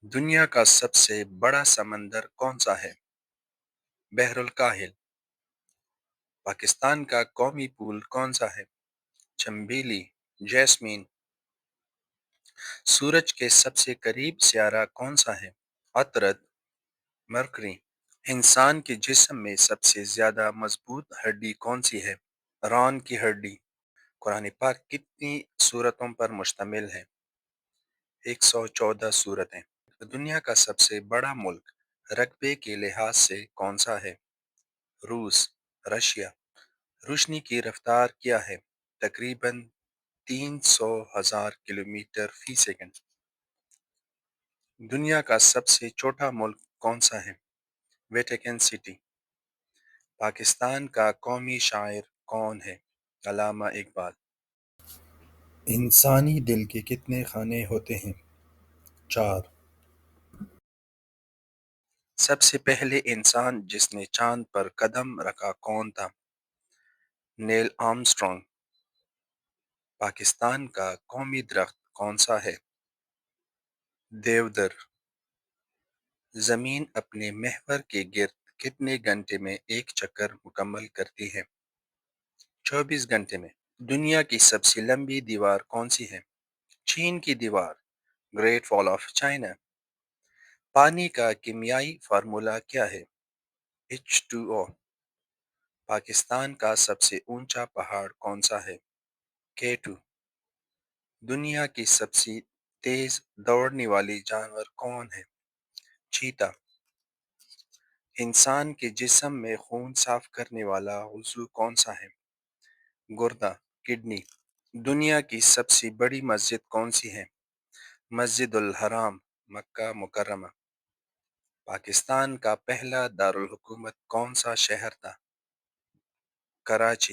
دنیا کا سب سے بڑا سمندر کون سا ہے؟ بحر الکاہل۔ پاکستان کا قومی پھول کون سا ہے؟ چنبیلی، جیسمین۔ سورج کے سب سے قریب سیارہ کون سا ہے؟ عطارد، مرکری۔ انسان کے جسم میں سب سے زیادہ مضبوط ہڈی کون سی ہے؟ ران کی ہڈی۔ قرآن پاک کتنی سورتوں پر مشتمل ہے؟ 114 سورتیں۔ دنیا کا سب سے بڑا ملک رقبے کے لحاظ سے کون سا ہے؟ روس، رشیا۔ روشنی کی رفتار کیا ہے؟ تقریباً 300,000 کلومیٹر فی سیکنڈ۔ دنیا کا سب سے چھوٹا ملک کون سا ہے؟ Vatican city. پاکستان کا قومی شاعر کون ہے؟ علامہ اقبال۔ انسانی دل کے کتنے خانے ہوتے ہیں؟ 4۔ سب سے پہلے انسان جس نے چاند پر قدم رکھا کون تھا؟ نیل آرمسٹرانگ۔ پاکستان کا قومی درخت کون سا ہے؟ دیودر۔ زمین اپنے محور کے گرد کتنے گھنٹے میں ایک چکر مکمل کرتی ہے؟ 24 گھنٹے میں۔ دنیا کی سب سے لمبی دیوار کون سی ہے؟ چین کی دیوار، گریٹ وال آف چائنا۔ پانی کا کیمیائی فارمولا کیا ہے؟ H2O۔ پاکستان کا سب سے اونچا پہاڑ کون سا ہے؟ K2۔ دنیا کی سب سے تیز دوڑنے والی جانور کون ہے؟ چیتا۔ انسان کے جسم میں خون صاف کرنے والا عضو کون سا ہے؟ گردہ، کڈنی۔ دنیا کی سب سے بڑی مسجد کون سی ہے؟ مسجد الحرام، مکہ مکرمہ۔ پاکستان کا پہلا دارالحکومت کون سا شہر تھا؟ کراچی۔